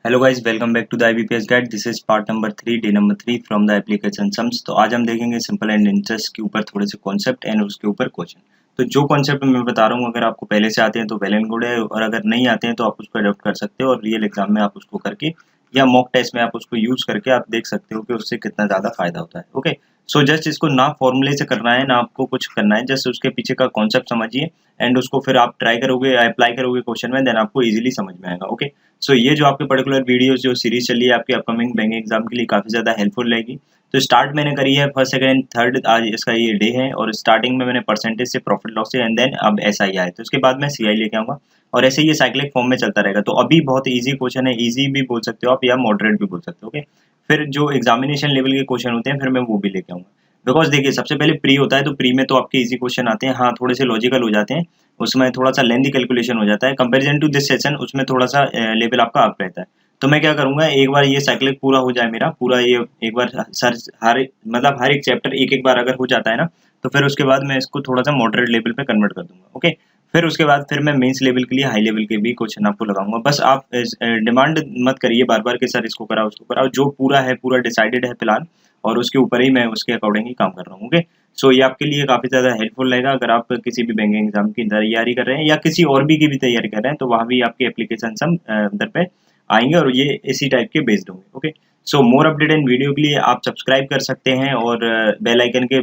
Hello guys, welcome back to the IBPS guide. This is part number 3, day number 3 from the application sums. तो आज हम देखेंगे simple and interest के ऊपर थोड़े से कॉन्सेप्ट एंड उसके ऊपर क्वेश्चन। तो जो कॉन्सेप्ट मैं बता रहा हूँ, अगर आपको पहले से आते हैं तो वेल एंड गुड है, और अगर नहीं आते हैं तो आप उसको अडॉप्ट कर सकते हो और रियल एग्जाम में आप उसको करके या मॉक टेस्ट में आप उसको यूज करके आप देख सकते हो कि उससे कितना ज़्यादा फायदा होता है। ओके, सो जस्ट इसको ना फॉर्मूले से करना है ना आपको कुछ करना है, जस्ट उसके पीछे का कॉन्सेप्ट समझिए एंड उसको फिर आप ट्राई करोगे, अप्लाई करोगे क्वेश्चन में, देन आपको इजीली समझ में आएगा। ओके, सो ये जो आपके पर्टिकुलर वीडियोस जो सीरीज चली है आपकी अपकमिंग बैंक एग्जाम के लिए काफ़ी ज़्यादा हेल्पफुल रहेगी। तो स्टार्ट मैंने करी है फर्स्ट सेकंड थर्ड, आज इसका ये डे है, और स्टार्टिंग में मैंने परसेंटेज से प्रॉफिट लॉस से एंड देन अब एसआई आया, तो उसके बाद मैं सीआई लेके आऊँगा और ऐसे ये साइक्लिक फॉर्म में चलता रहेगा। तो अभी बहुत ईजी क्वेश्चन है, ईजी भी बोल सकते हो आप या मॉडरेट भी बोल सकते हो। ओके, फिर जो एग्जामिनेशन लेवल के क्वेश्चन होते हैं फिर मैं वो भी लेके आऊँगा। बिकॉज देखिए, सबसे पहले प्री होता है, तो प्री में तो आपके इजी क्वेश्चन आते हैं, हाँ थोड़े से लॉजिकल हो जाते हैं, उसमें थोड़ा सा लेंथी कैलकुलेशन हो जाता है कंपैरिजन टू दिस सेशन, उसमें थोड़ा सा लेवल आपका अप रहता है। तो मैं क्या करूंगा, एक बार ये साइक्लिक पूरा हो जाए मेरा पूरा, ये एक बार सर हर एक चैप्टर एक एक बार अगर हो जाता है ना, तो फिर उसके बाद मैं इसको थोड़ा सा मॉडरेट लेवल पे कन्वर्ट कर दूंगा। ओके, फिर उसके बाद फिर मैं मेंस लेवल के लिए हाई लेवल के भी क्वेश्चन आपको लगाऊंगा। बस आप डिमांड मत करिए बार बार कि सर इसको कराओ उसको कराओ, जो पूरा है पूरा डिसाइडेड है फिलहाल, और उसके ऊपर ही मैं उसके अकॉर्डिंग ही काम कर रहा हूँ। ओके, सो ये आपके लिए काफ़ी ज़्यादा हेल्पफुल रहेगा अगर आप किसी भी बैंकिंग एग्जाम की तैयारी कर रहे हैं या किसी और भी की भी तैयारी कर रहे हैं, तो वहाँ भी आपकी एप्लीकेशन सब उधर पे आएंगे और ये इसी टाइप के बेस्ड होंगे। Okay, so more update and video के लिए आप सब्सक्राइब कर सकते हैं और बेल आइकन के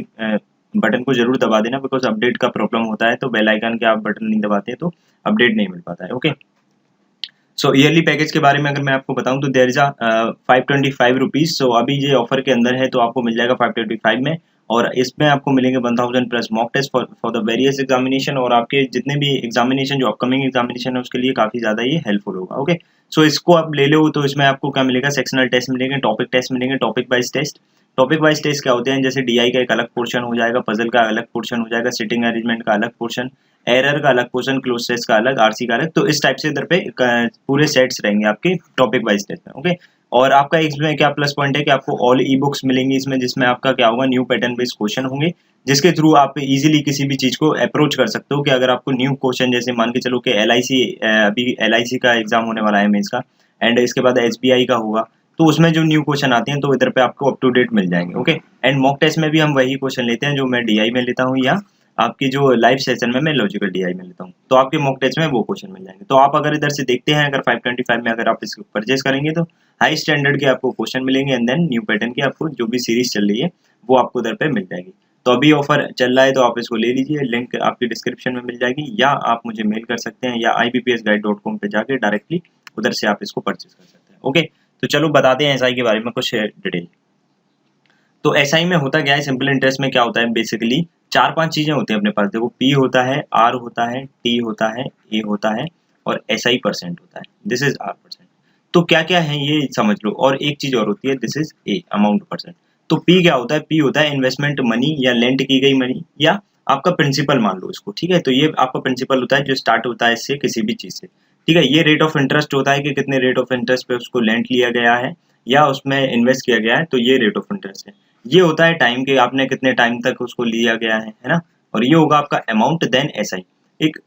बटन को जरूर दबा देना, बिकॉज अपडेट का प्रॉब्लम होता है, तो बेल आइकन के आप बटन नहीं दबाते तो अपडेट नहीं मिल पाता है। ओके, सो ईयरली पैकेज के बारे में अगर मैं आपको बताऊं तो देयर इज 525 रुपीज़। सो अभी ये ऑफर के अंदर है तो आपको मिल जाएगा 525 में, और इसमें आपको मिलेंगे 1000 plus mock test for the various examination, और आपके जितने भी एग्जामिनेशन जो अपकमिंग एग्जामिनेशन है उसके लिए काफ़ी ज़्यादा ये हेल्पफुल होगा। ओके, सो इसको आप ले लो तो इसमें आपको क्या मिलेगा, सेक्शनल टेस्ट मिलेंगे, टॉपिक टेस्ट मिलेंगे, topic wise test. Topic wise test क्या होते हैं, जैसे डीआई का एक अलग पोर्शन हो जाएगा, पजल का अलग पोर्शन हो जाएगा, सिटिंग अरेंजमेंट का अलग पोर्शन, एरर का अलग पोर्शन, क्लोज टेस्ट का अलग, आरसी का अलग। तो इस टाइप से इधर पे पूरे सेट्स रहेंगे आपके टॉपिक वाइज टेस्ट में। ओके, और आपका इसमें क्या प्लस पॉइंट है कि आपको ऑल ई बुक्स मिलेंगी इसमें, जिसमें आपका क्या होगा, न्यू पैटर्न बेस्ड क्वेश्चन होंगे, जिसके थ्रू आप इजीली किसी भी चीज को अप्रोच कर सकते हो। कि अगर आपको न्यू क्वेश्चन, जैसे मान के चलो कि एलआईसी, अभी एलआईसी का एग्जाम होने वाला है मेंस का, एंड इसके बाद एसबीआई का होगा, तो उसमें जो न्यू क्वेश्चन आते हैं तो इधर पे आपको अप टू डेट मिल जाएंगे। ओके, एंड मॉक टेस्ट में भी हम वही क्वेश्चन लेते हैं जो मैं डीआई में लेता हूँ, या आपकी जो लाइव सेशन में मैं लॉजिकल डीआई में लेता हूँ, तो आपके मॉक टेस्ट में वो क्वेश्चन मिल जाएंगे। तो आप अगर इधर से देखते हैं, अगर 525 में अगर आप इसको परचेज करेंगे तो हाई स्टैंडर्ड के आपको क्वेश्चन मिलेंगे, एंड देन न्यू पैटर्न की आपको जो भी सीरीज चल रही है वो आपको उधर पे मिल जाएगी। तो अभी ऑफर चल रहा है तो आप इसको ले लीजिए, लिंक आपकी डिस्क्रिप्शन में मिल जाएगी, या आप मुझे मेल कर सकते हैं या ibpsguide.com पे जाके डायरेक्टली उधर से आप इसको परचेज कर सकते हैं। ओके, तो चलो बताते हैं एसआई के बारे में कुछ डिटेल। तो एसआई में होता क्या है, सिंपल इंटरेस्ट में क्या होता है, बेसिकली चार पांच चीजें होती हैं अपने पास। देखो, पी होता है, आर होता है, टी होता है, ए होता है, और एसआई परसेंट होता है, दिस इज आर परसेंट। तो क्या क्या है ये समझ लो, और एक चीज और होती है, this is a amount percent. तो पी क्या होता है, पी होता है इन्वेस्टमेंट मनी या लेंट की गई मनी, या आपका प्रिंसिपल मान लो इसको, ठीक है। तो ये आपका प्रिंसिपल होता है जो स्टार्ट होता है इससे किसी भी चीज से, ठीक है। ये रेट ऑफ इंटरेस्ट होता है कि कितने रेट ऑफ इंटरेस्ट पे उसको लेंट लिया गया है या उसमें इन्वेस्ट किया गया है, तो ये रेट ऑफ इंटरेस्ट है। ये होता है टाइम के, आपने कितने टाइम तक उसको लिया गया है ना। और ये होगा आपका अमाउंट, देन एसआई। एक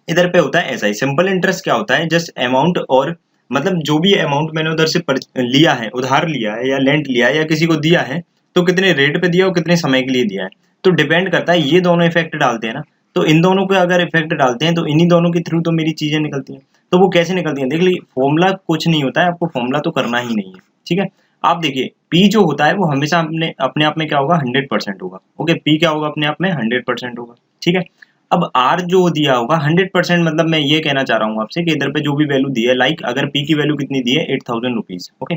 इधर पे होता है एसआई। सिंपल इंटरेस्ट क्या होता है, जस्ट अमाउंट, और मतलब जो भी अमाउंट मैंने उधर से लिया है, उधार लिया है या लेंट लिया है या किसी को दिया है, तो कितने रेट पे दिया और कितने समय के लिए दिया है, तो डिपेंड करता है। ये दोनों इफेक्ट डालते हैं ना, तो इन दोनों को अगर इफेक्ट डालते हैं तो इन्हीं दोनों के थ्रू तो मेरी चीजें निकलती हैं। तो वो कैसे निकलती हैं, देख लीजिए, फॉर्मूला कुछ नहीं होता है, आपको फॉर्मूला तो करना ही नहीं है, ठीक है। आप देखिए, पी जो होता है वो हमेशा अपने अपने आप में क्या होगा, 100% होगा। ओके, पी क्या होगा, अपने आप में 100% होगा, ठीक है। अब आर जो दिया होगा 100%, मतलब मैं ये कहना चाह रहा हूँ आपसे कि इधर पे जो भी वैल्यू दी है, लाइक अगर पी की वैल्यू कितनी दी है, 8000 रुपीज। ओके,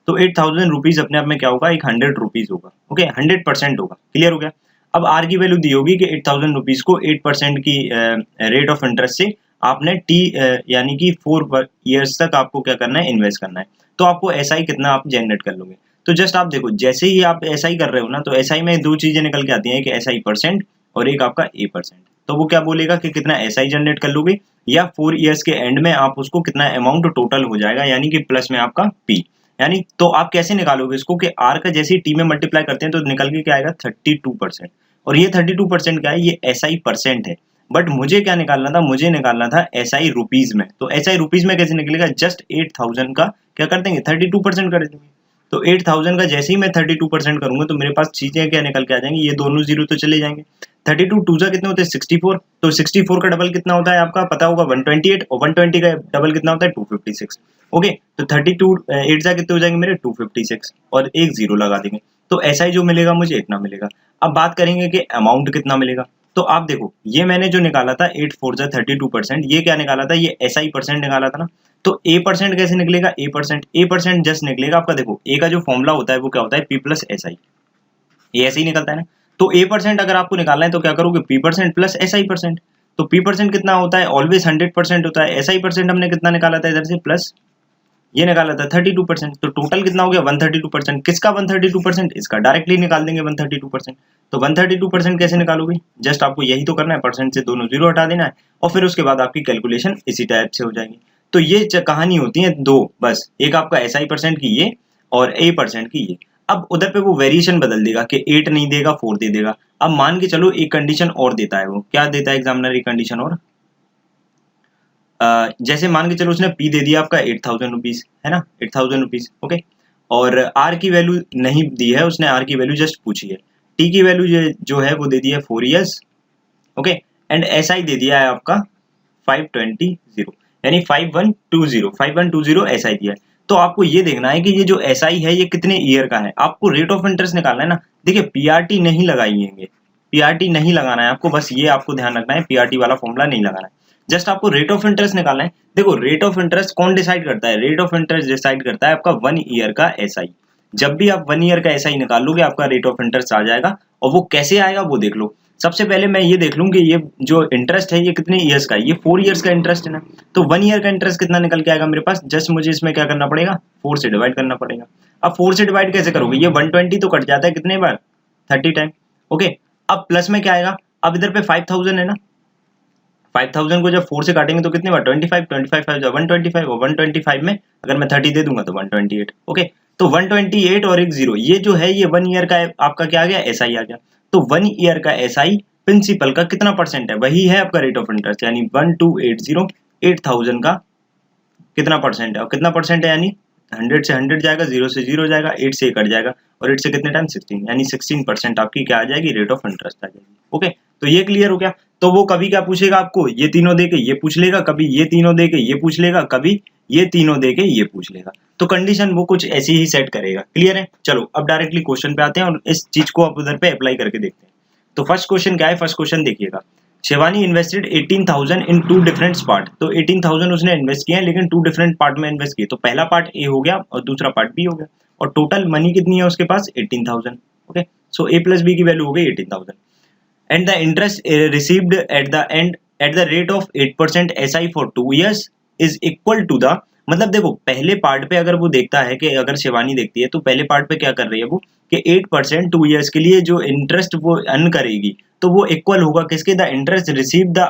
तो 8000 रुपीज अपने आप में क्या होगा, एक 100 रुपीज होगा। ओके, 100% होगा, क्लियर हो गया। अब आर की वैल्यू दी होगी कि 8000 रुपीज को 8% की रेट ऑफ इंटरेस्ट से आपने टी यानी कि 4 ईयर्स तक आपको क्या करना है, इन्वेस्ट करना है। तो आपको एसआई कितना आप जनरेट कर लोगे। तो जस्ट आप देखो, जैसे ही आप एसआई कर रहे हो ना, तो एसआई में दो चीजें निकल के आती हैं, कि एसआई परसेंट और एक आपका ए परसेंट। तो वो क्या बोलेगा कि कितना एसआई जनरेट कर लोगे, या 4 ईयर्स के एंड में आप उसको कितना अमाउंट टोटल हो जाएगा, यानी कि प्लस में आपका पी। यानी तो आप कैसे निकालोगे इसको, कि आर का जैसे ही टी में मल्टीप्लाई करते हैं तो निकल के क्या आएगा, 32%। और ये 32% क्या है, ये एसआई परसेंट है। बट मुझे क्या निकालना था, मुझे निकालना था एसआई रुपीज में। तो एसआई रुपीज में कैसे निकलेगा, जस्ट 8000 का क्या कर देंगे 32% कर देंगे। तो 8000 का जैसे ही मैं 32% करूंगा तो मेरे पास चीजें क्या निकल के आ जाएंगी, ये दोनों जीरो तो चले जाएंगे। 32 टू जा कितने होते हैं 64, तो 64 का डबल कितना होता है आपका पता होगा 128, और 120 का डबल कितना होता है 256। ओके, तो 32 8 जा कितने हो जाएंगे मेरे 256, और एक जीरो लगा देंगे, तो ऐसा ही जो मिलेगा मुझे इतना मिलेगा। अब बात करेंगे कि अमाउंट कितना मिलेगा। तो आप देखो ये मैंने जो निकाला था 8 4 जा 32%, ये क्या निकाला था, ये SI परसेंट निकाला था ना। तो ए परसेंट कैसे निकलेगा, ए परसेंट जस्ट निकलेगा आपका, देखो ए का जो फॉर्मूला होता है वो क्या होता है P प्लस SI, ये ऐसे ही निकलता है ना। तो ए परसेंट अगर आपको निकालना है तो क्या करोगे P percent plus SI percent. तो P परसेंट कितना होता है, ऑलवेज 100% होता है। SI परसेंट हमने कितना निकाला था इधर से, प्लस ये निकाला था 32%, तो टोटल कितना हो गया 132%। किसका 132%, इसका डायरेक्टली निकाल देंगे 132%। तो 132% कैसे निकालोगे, जस्ट आपको यही तो करना है, परसेंट से दोनों जीरो हटा देना है, और फिर उसके बाद आपकी कैलकुलेशन इसी टाइप से हो जाएगी। तो ये कहानी होती है दो बस, एक आपका SI परसेंट की ये, और A परसेंट की ये। अब उधर पे वो वेरिएशन बदल देगा कि 8 नहीं देगा 4 दे देगा। अब मान के चलो एक कंडीशन और देता है, वो क्या देता है एग्जामिनर, एक कंडीशन और, जैसे मान के चलो उसने P दे दिया आपका 8000 रुपीज, है ना 8000 रुपीज, ओके, और R की वैल्यू नहीं दी है उसने, R की वैल्यू जस्ट पूछी है। T की वैल्यू जो है वो दे दी है 4 ईयर्स, ओके, एंड SI दे दिया है आपका 520, यानी 5120 SI दिया है। तो आपको ये देखना है कि ये जो SI है ये कितने ईयर का है, आपको रेट ऑफ इंटरेस्ट निकालना है ना। देखिए PRT नहीं लगाएंगे, PRT नहीं लगाना है आपको, बस ये आपको ध्यान रखना है, PRT वाला फॉर्मूला नहीं लगाना है, जस्ट आपको रेट ऑफ इंटरेस्ट निकालना है। देखो रेट ऑफ इंटरेस्ट कौन डिसाइड करता है, रेट ऑफ इंटरेस्ट डिसाइड करता है आपका 1 ईयर का SI। जब भी आप 1 ईयर का SI निकाल लोगे आपका रेट ऑफ इंटरेस्ट आ जाएगा, और वो कैसे आएगा वो देख लो। सबसे पहले मैं ये देख लूँ कि ये जो इंटरेस्ट है ये कितने ईयर्स का है, ये 4 ईयर्स का इंटरेस्ट है ना। तो 1 ईयर का इंटरेस्ट कितना निकल के आएगा मेरे पास, जस्ट मुझे इसमें क्या करना पड़ेगा 4 से डिवाइड करना पड़ेगा। अब 4 से डिवाइड कैसे करोगे, ये 120 तो कट जाता है कितने बार 30 टाइम, ओके। अब प्लस में क्या आएगा, अब इधर पे 5000 है ना, 5000 को जब 4 से काटेंगे तो कितने बार 25, 25 5 125, और 125 में अगर मैं 30 दे दूंगा तो 128, ओके। तो 128 और एक जीरो, ये जो है ये 1 ईयर का आपका क्या आ गया SI आ गया। तो 1 ईयर का SI प्रिंसिपल का कितना परसेंट है, वही है आपका रेट ऑफ इंटरेस्ट, यानी 1280 8000 का कितना परसेंट है, और कितना परसेंट है यानी 100 से 100 जाएगा, 0 से 0 जाएगा, 8 से कट जाएगा, और 8 से कितने टाइम 16, यानी 16% आपकी क्या आ जाएगी रेट ऑफ इंटरेस्ट आ जाएगी, ओके। तो ये क्लियर हो गया। तो वो कभी क्या पूछेगा आपको, ये तीनों दे के ये पूछ लेगा, कभी ये तीनों दे के ये पूछ लेगा, कभी ये तीनों दे के ये पूछ लेगा। तो कंडीशन वो कुछ ऐसी ही सेट करेगा, क्लियर है। चलो अब डायरेक्टली क्वेश्चन पे आते हैं और इस चीज को आप उधर पे अप्लाई करके देखते हैं। तो फर्स्ट क्वेश्चन क्या है, फर्स्ट क्वेश्चन देखिएगा, शिवानी इन्वेस्टेड 18,000 इन 2 डिफरेंट पार्ट। तो 18,000 उसने इन्वेस्ट किया है लेकिन 2 डिफरेंट पार्ट में इन्वेस्ट किए, तो पहला पार्ट ए हो गया और दूसरा पार्ट बी हो गया, और टोटल मनी कितनी है उसके पास 18,000, okay. So A plus B की वैल्यू हो गई 18,000, and the interest received at the end at the rate of 8% SI for 2 years is equal to the, मतलब देखो पहले पार्ट पे अगर वो देखता है कि अगर शिवानी देखती है तो पहले पार्ट पे क्या कर रही है वो कि 8% 2 ईयर्स के लिए जो इंटरेस्ट वो अर्न करेगी तो वो इक्वल होगा किसके, the interest receive the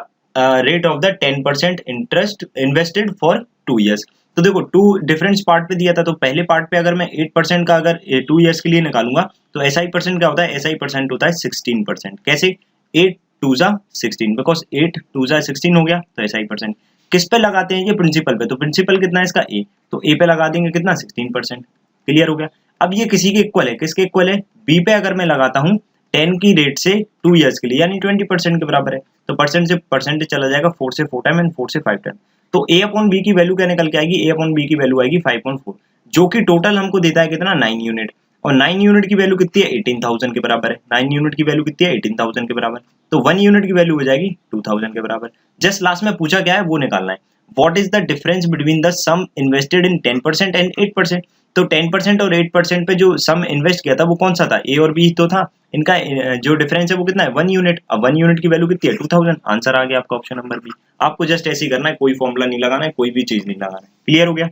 rate of the 10% interest invested for 2 years. तो देखो 2 डिफरेंट पार्ट पे दिया था, तो पहले पार्ट पे अगर मैं 8% का अगर 2 ईयर्स के लिए निकालूंगा तो SI परसेंट क्या होता है, SI परसेंट होता है 16%। कैसे, 8 2 जा 16, बिकॉज 8 2 जा 16 हो गया, तो SI परसेंट किस पे लगाते हैं, ये प्रिंसिपल पे। तो प्रिंसिपल कितना है इसका ए, तो ए पे लगा देंगे कितना 16%, क्लियर हो गया। अब ये किसी के इक्वल है, किसके इक्वल है, बी पे अगर मैं लगाता हूँ 10 की रेट से 2 ईयर्स के लिए, यानी 20% के बराबर है, तो परसेंट से परसेंट चला जाएगा 4 से 4 टाइम एंड 4 से 5 टाइम। तो ए अपॉन बी की वैल्यू क्या निकल के आएगी, ए अपॉन बी की वैल्यू आएगी 5.4, जो कि टोटल हमको देता है कितना 9 यूनिट, और 9 यूनिट की वैल्यू कितनी है 18,000 के बराबर है, 9 यूनिट की वैल्यू कितनी है 18,000 के बराबर, तो 1 यूनिट की वैल्यू हो जाएगी 2,000 के बराबर। जस्ट लास्ट में पूछा क्या है वो निकालना है, what is the difference between the sum invested in 10% and 8%। तो 10% और 8% पे जो सम इन्वेस्ट किया था वो कौन सा था, ए और बी तो था, इनका जो डिफरेंस है वो कितना है 1 यूनिट। अब 1 यूनिट की वैल्यू कितनी है 2000, आंसर आ गया आपका ऑप्शन नंबर बी। आपको जस्ट ऐसे ही करना है, कोई फॉर्मूला नहीं लगाना है, कोई भी चीज नहीं लगाना है, क्लियर हो गया।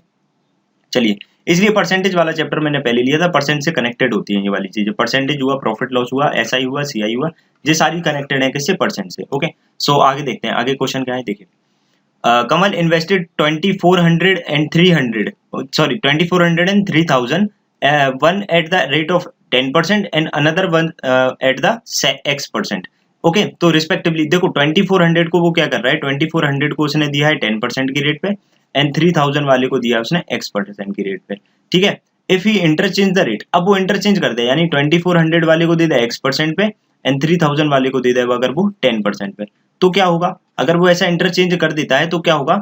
चलिए, इसलिए परसेंटेज वाला चैप्टर मैंने पहले लिया था, परसेंट से कनेक्टेड होती है ये वाली चीजें, परसेंटेज हुआ, प्रॉफिट लॉस हुआ, SI हुआ, CI हुआ, ये सारी कनेक्टेड है किससे, परसेंट से, ओके। सो आगे देखते हैं, आगे क्वेश्चन क्या है देखिए, Kamal invested 2400 and 300, sorry 2400 and 3000, one at the rate of 10% and another one at the X%, okay. तो रिस्पेक्टिवली देखो 2400 को वो क्या कर रहा है, 2400 को उसने दिया है 10% की रेट पे, एंड 3000 वाले को दिया उसने x% की रेट पे, ठीक है। If he interchange the rate, अब वो इंटरचेंज कर दे, यानी 2400 वाले को दे दे x% पे एंड 3000 वाले को दे दे अगर वो 10% पे, तो क्या होगा, अगर वो ऐसा इंटरचेंज कर देता है तो क्या होगा,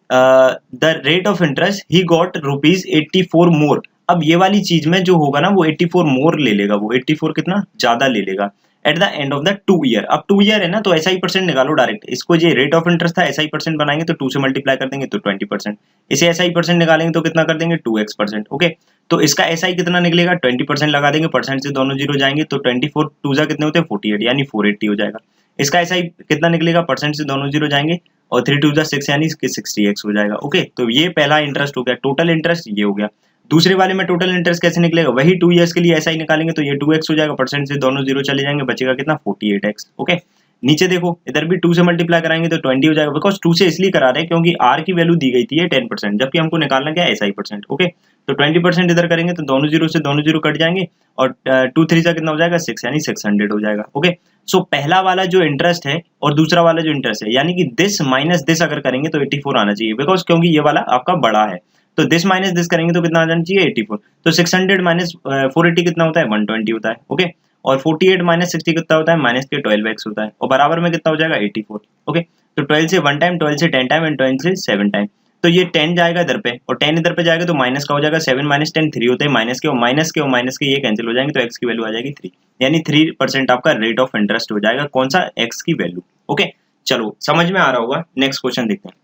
the rate of interest he got ₹84 मोर। अब ये वाली चीज में जो होगा ना वो 84 मोर ले लेगा, वो 84 कितना ज्यादा ले लेगा eight the end of the 2 year. अब 2 ईयर है ना तो SI% निकालो डायरेक्ट, इसको ये रेट ऑफ इंटरेस्ट था SI% बनाएंगे तो 2 से मल्टीप्लाई कर देंगे तो 20%, इसे SI% निकालेंगे तो कितना कर देंगे 2x%, ओके। तो इसका SI कितना निकलेगा 20% लगा देंगे, परसेंट से दोनों जीरो जाएंगे तो 24 2 जा कितने होते हैं 48, यानी 480 हो जाएगा। इसका SI कितना निकलेगा, परसेंट से दोनों जीरो जाएंगे और 3 2 जा 6 यानी 60x हो जाएगा, ओके। तो ये पहला इंटरेस्ट हो गया, टोटल इंटरेस्ट ये हो गया। दूसरे वाले में टोटल इंटरेस्ट कैसे निकलेगा, वही 2 इयर्स के लिए SI निकालेंगे तो ये 2x हो जाएगा, परसेंट से दोनों जीरो चले जाएंगे, बचेगा कितना 48x, ओके। नीचे देखो इधर भी 2 से मल्टीप्लाई कराएंगे तो 20 हो जाएगा, बिकॉज 2 से इसलिए करा रहे हैं क्योंकि R की वैल्यू दी गई थी 10%, जबकि हमको निकालना क्या है SI%, ओके। तो 20% इधर करेंगे तो दोनों जीरो से दोनों जीरो कट जाएंगे और 2 3 से कितना हो जाएगा 6 यानी 600 हो जाएगा, ओके। सो पहला वाला जो इंटरेस्ट है और दूसरा वाला जो इंटरेस्ट है, यानी कि दिस माइनस दिस अगर करेंगे तो 84 आना चाहिए, बिकॉज क्योंकि ये वाला आपका बड़ा है, तो दिस माइनस दिस करेंगे तो कितना आ जाना चाहिए 84, तो 600 माइनस 480 कितना होता है 120 होता है, ओके। और 48 माइनस 60 कितना होता है माइनस के 12x होता है, और बराबर में कितना हो जाएगा 84, ओके। तो 12 से 1 टाइम, 12 से 10 टाइम एंड 12 से 7 टाइम, तो ये 10 जाएगा इधर पे और 10 इधर पे जाएगा तो माइनस का हो जाएगा 7 माइनस 10 3 होते हैं, माइनस के और माइनस के और माइनस के ये कैंसिल हो जाएंगे तो x की वैल्यू आ जाएगी 3, यानी 3% आपका रेट ऑफ इंटरेस्ट हो जाएगा, कौन सा x की वैल्यू, ओके। चलो समझ में आ रहा होगा, नेक्स्ट क्वेश्चन देखते हैं।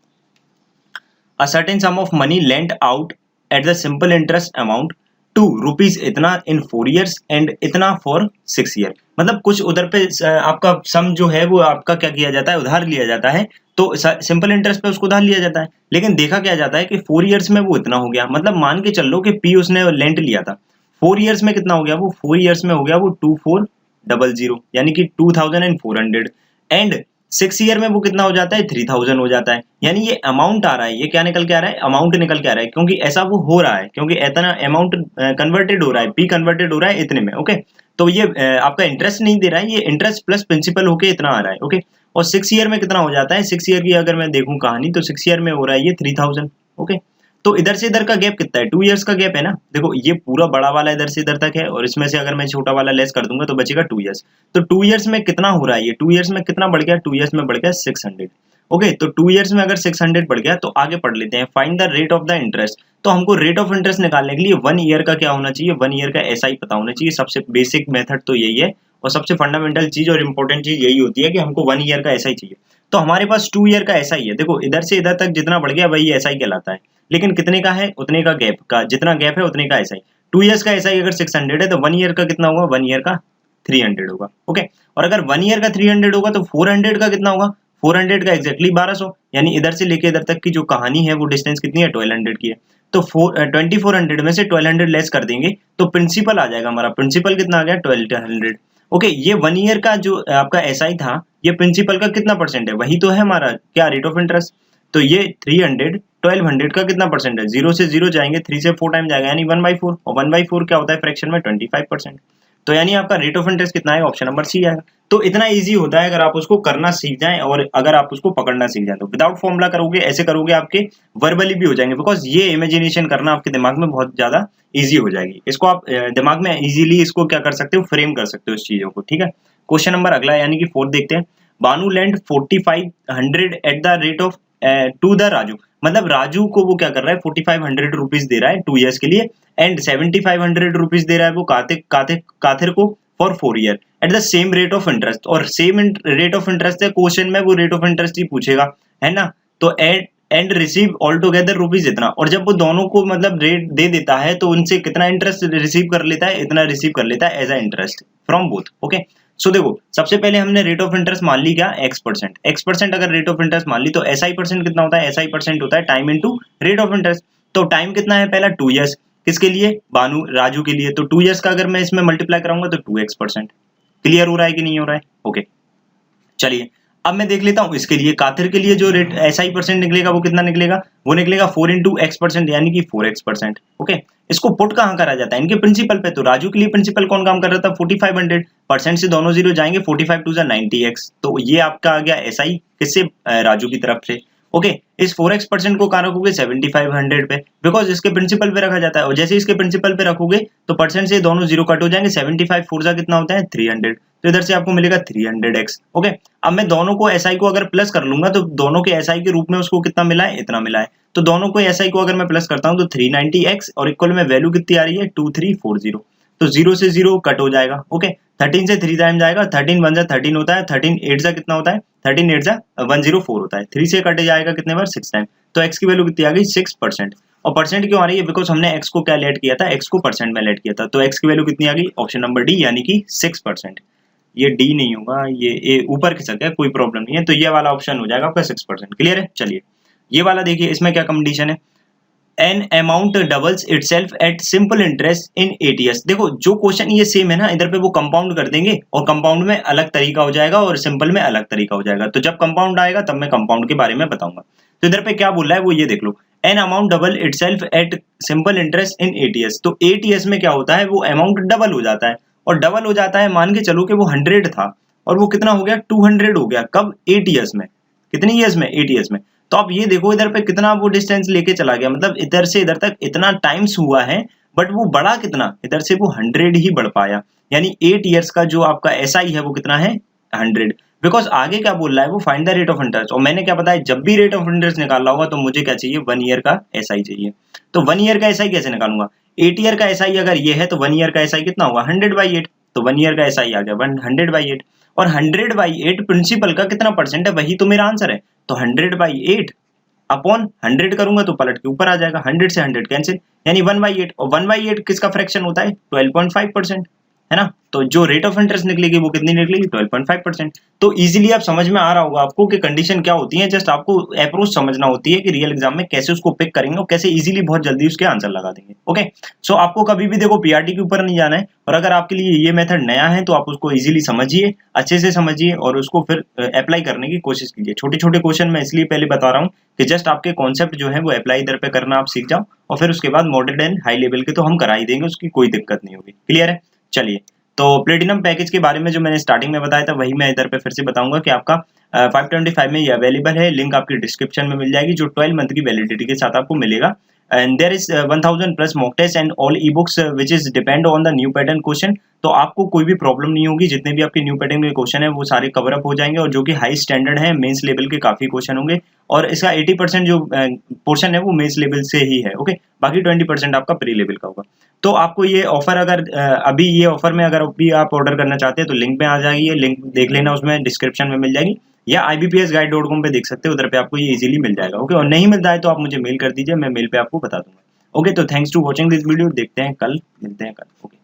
A certain sum of money lent out at the simple interest amount to rupees इतना in 4 years and इतना for 6 year, मतलब कुछ उधर पे आपका सम जो है वो आपका क्या किया जाता है, उधार लिया जाता है, तो सिंपल इंटरेस्ट पे उसको उधार लिया जाता है, लेकिन देखा क्या जाता है कि 4 इयर्स में वो इतना हो गया, मतलब मान के चल लो कि P उसने लेंट लिया था 4 इयर्स में, कितना हो गया वो 4 इयर्स में हो गया वो 2400, यानी कि 2400 एंड 6 ईयर में वो कितना हो जाता है 3000 हो जाता है, यानी ये अमाउंट आ रहा है, ये क्या निकल के आ रहा है, अमाउंट निकल के आ रहा है, क्योंकि ऐसा वो हो रहा है, क्योंकि इतना अमाउंट कन्वर्टेड हो रहा है, P कन्वर्टेड हो रहा है इतने में, ओके। तो ये आपका इंटरेस्ट नहीं दे रहा है, ये इंटरेस्ट प्लस प्रिंसिपल होके इतना आ रहा है, ओके। और 6 ईयर में कितना हो जाता है, 6 ईयर की अगर मैं देखूं कहानी तो 6 ईयर में हो रहा है ये 3000, ओके। तो इधर से इधर का गैप कितना है, 2 इयर्स का गैप है ना, देखो ये पूरा बड़ा वाला इधर से इधर तक है और इसमें से अगर मैं छोटा वाला लेस कर दूंगा तो बचेगा 2 इयर्स, तो 2 इयर्स में कितना हो रहा है, ये 2 इयर्स में कितना बढ़ गया, 2 इयर्स में बढ़ गया 600, ओके। तो 2 इयर्स में अगर 600 बढ़ गया तो आगे पढ़ लेते हैं, find the rate of the interest. तो हमको रेट ऑफ इंटरेस्ट निकालने के लिए 1 ईयर का क्या होना चाहिए, 1 ईयर का SI पता होना चाहिए, सबसे बेसिक मेथड तो यही है और सबसे फंडामेंटल चीज और इंपॉर्टेंट चीज यही होती है कि हमको 1 ईयर का SI चाहिए। तो हमारे पास 2 ईयर का SI है, देखो इधर से इधर तक जितना बढ़ गया वही SI कहलाता है, लेकिन कितने का है, उतने का गैप का, जितना गैप है उतने का SI। 2 इयर्स का SI अगर 600 है तो 1 ईयर का कितना होगा, 1 ईयर का 300 होगा, ओके। और अगर 1 ईयर का 300 होगा तो 400 का कितना होगा, 400 का एग्जैक्टली 1200, यानी इधर से लेके इधर तक की जो कहानी है वो डिस्टेंस कितनी है 1200 की है, तो 2400 में से 1200 लेस कर देंगे तो प्रिंसिपल आ जाएगा हमारा, प्रिंसिपल कितना आ गया 1200, ओके। ये 1 ईयर का जो आपका SI था ये प्रिंसिपल का कितना परसेंट है, वही तो है हमारा क्या रेट ऑफ इंटरेस्ट, तो ये 300 1200 का कितना परसेंट है, 0 से 0 जाएंगे, 3 से 4 टाइम जाएगा यानी 1/4, और 1/4 क्या होता है फ्रैक्शन में 25%, तो यानी आपका रेट ऑफ इंटरेस्ट कितना है, ऑप्शन नंबर सी आएगा। तो इतना इजी होता है अगर आप उसको करना सीख जाएं और अगर आप उसको पकड़ना सीख जाएं, तो विदाउट फॉर्मूला करोगे ऐसे करोगे आपके वर्बली भी हो जाएंगे, बिकॉज ये इमेजिनेशन करना आपके दिमाग में बहुत ज्यादा इजी हो जाएगी, इसको आप दिमाग में इजीली इसको क्या कर सकते हो, फ्रेम कर सकते हो इस चीजों को, ठीक है। क्वेश्चन नंबर अगला यानी कि 4 देखते हैं। Banu lend 4500 at the rate of two the Raju, मतलब राजू को वो क्या कर रहा है 4500 रुपीज दे रहा है 2 इयर्स के लिए एंड 7500 रुपीज दे रहा है वो काथिर को for 4 year at the same rate of interest, और सेम रेट ऑफ इंटरेस्ट है, क्वेश्चन में वो रेट ऑफ इंटरेस्ट ही पूछेगा, है ना। तो and receive all together rupees इतना, और जब वो दोनों को मतलब रेट दे देता है तो उनसे कितना इंटरेस्ट रिसीव कर लेता है, इतना रिसीव कर लेता है as a interest from both, okay. So देखो सबसे पहले हमने रेट ऑफ इंटरेस्ट मान ली क्या x%, अगर रेट ऑफ इंटरेस्ट मान ली तो SI% कितना होता है, SI% होता है time into rate of interest, तो टाइम कितना है पहला 2 इयर्स, किसके लिए बानू राजू के लिए, तो 2 इयर्स का अगर मैं इसमें मल्टीप्लाई कराऊंगा तो 2x%, क्लियर हो रहा है कि नहीं हो रहा है, ओके। चलिए अब मैं देख लेता हूं इसके लिए, काथिर के लिए जो रेट SI% निकलेगा वो कितना निकलेगा, वो निकलेगा 4 into x% यानी कि 4x%, ओके। इसको पुट कहां करा जाता है, इनके प्रिंसिपल पे, तो राजू के लिए प्रिंसिपल कौन काम कर रहा था 4500, परसेंट से दोनों जीरो जाएंगे, 45 2 90x, तो ये आपका आ गया SI किससे, राजू की तरफ से, ओके इस 4x% को कहाँ रखोगे 7500 पे, बिकॉज इसके प्रिंसिपल पे रखा जाता है, और जैसे इसके प्रिंसिपल पे रखोगे तो परसेंट से दोनों जीरो कट हो जाएंगे, 75 4 जा कितना होता है 300, तो इधर से आपको मिलेगा 300x। ओके अब मैं दोनों को SI को अगर प्लस कर लूंगा तो दोनों के SI के रूप में उसको कितना मिला है, इतना मिला है, तो दोनों को SI को अगर मैं प्लस करता हूँ तो 390x और इक्वल में वैल्यू कितनी आ रही है 2340, तो 0 से 0 कट हो जाएगा। ओके 13 से 3 टाइम जाएगा, 13 1 जा 13 होता है, 13 8 जा कितना होता है 13 8 जा 104 होता है, 3 से कट जाएगा कितने बार 6 टाइम, तो x की वैल्यू कितनी आ गई 6%। और परसेंट क्यों आ रही है, बिकॉज हमने x को क्या लेट किया था, x को परसेंट में लेट किया था, तो x की वैल्यू कितनी आ गई ऑप्शन नंबर डी यानी कि 6%। ये डी नहीं होगा, ये ऊपर खिसक गया, कोई प्रॉब्लम नहीं है, तो ये वाला ऑप्शन हो जाएगा आपका 6%। क्लियर है। चलिए ये वाला देखिए, इसमें क्या कंडीशन है, an amount doubles itself at simple interest in ATS। देखो जो क्वेश्चन ये सेम है ना, इधर पे वो कंपाउंड कर देंगे और कंपाउंड में अलग तरीका हो जाएगा और सिंपल में अलग तरीका हो जाएगा, तो जब कंपाउंड आएगा तब मैं कंपाउंड के बारे में बताऊंगा। तो इधर पे क्या बोल रहा है वो ये देख लो, an amount double itself at simple interest in ATS। तो ATS में क्या होता है, वो अमाउंट डबल हो जाता है, और डबल हो जाता है, मान के चलो कि वो 100 था और वो कितना हो गया 200 हो गया, कब ATS में, कितनी ईयर्स में ATS में। तो आप ये देखो इधर पे कितना वो डिस्टेंस लेके चला गया, मतलब इधर से इधर तक इतना टाइम्स हुआ है, बट वो बढ़ा कितना, इधर से वो 100 ही बढ़ पाया, यानी 8 ईयर्स का जो आपका SI है वो कितना है 100। बिकॉज आगे क्या बोल रहा है वो find the rate of interest, और मैंने क्या बताया जब भी रेट ऑफ इंटरेस्ट निकालना होगा तो मुझे क्या चाहिए 1 ईयर का SI चाहिए। तो 1 ईयर का SI कैसे निकालूंगा, 8 ईयर का SI अगर ये है तो 1 ईयर का SI कितना होगा 100/8, तो 1 ईयर का SI आ गया 100/8, और 100/8 प्रिंसिपल का कितना परसेंट है वही तो मेरा आंसर है, तो 100/8 अपॉन 100 करूंगा तो पलट के ऊपर आ जाएगा, 100 से 100 कैंसिल, यानी 1/8, और 1/8 किसका फ्रैक्शन होता है 12.5%, है ना। तो जो रेट ऑफ इंटरेस्ट निकलेगी वो कितनी निकलेगी 12.5%। तो इजीली आप समझ में आ रहा होगा आपको कि कंडीशन क्या होती है, जस्ट आपको अप्रोच समझना होती है कि रियल एग्जाम में कैसे उसको पिक करेंगे और कैसे इजीली बहुत जल्दी उसके आंसर लगा देंगे। ओके सो आपको कभी भी देखो PRT के ऊपर नहीं जाना है, और अगर आपके लिए ये मेथड नया है तो आप उसको इजीली समझिए, अच्छे से समझिए और उसको फिर अप्लाई करने की कोशिश कीजिए। छोटे छोटे क्वेश्चन मैं इसलिए पहले बता रहा हूँ कि जस्ट आपके कॉन्सेप्ट जो है वो अप्लाई इधर पे करना आप सीख जाओ, और फिर उसके बाद मॉडरेट एंड हाई लेवल के तो हम करा ही देंगे, उसकी कोई दिक्कत नहीं होगी। क्लियर है। चलिए तो प्लेटिनम पैकेज के बारे में जो मैंने स्टार्टिंग में बताया था वही मैं इधर पे फिर से बताऊंगा कि आपका 525 में ये अवेलेबल है, लिंक आपकी डिस्क्रिप्शन में मिल जाएगी, जो 12 मंथ की वैलिडिटी के साथ आपको मिलेगा। And there is 1000 plus mock test and all e books which is depend on the new pattern question. तो आपको कोई भी प्रॉब्लम नहीं होगी, जितने भी आपके न्यू पैटर्न के क्वेश्चन है वो सारे कवर अप हो जाएंगे, और जो कि हाई स्टैंडर्ड है, मेंस लेवल के काफी क्वेश्चन होंगे, और इसका 80% जो पोर्शन है वो मेंस लेवल से ही है। ओके बाकी 20% आपका प्री लेवल का होगा। तो आपको ये ऑफर अगर अभी ये ऑफर में अगर अभी आप ऑर्डर करना चाहते हैं तो लिंक पे आ जाएगी, लिंक देख लेना, उसमें डिस्क्रिप्शन में मिल जाएगी, या ibpsguide.com पे देख सकते हो, उधर पे आपको ये इजीली मिल जाएगा। ओके और नहीं मिलता है तो आप मुझे मेल कर दीजिए, मैं मेल पे आपको बता दूंगा। ओके तो thanks to watching this video, देखते हैं कल, मिलते हैं कल। ओके।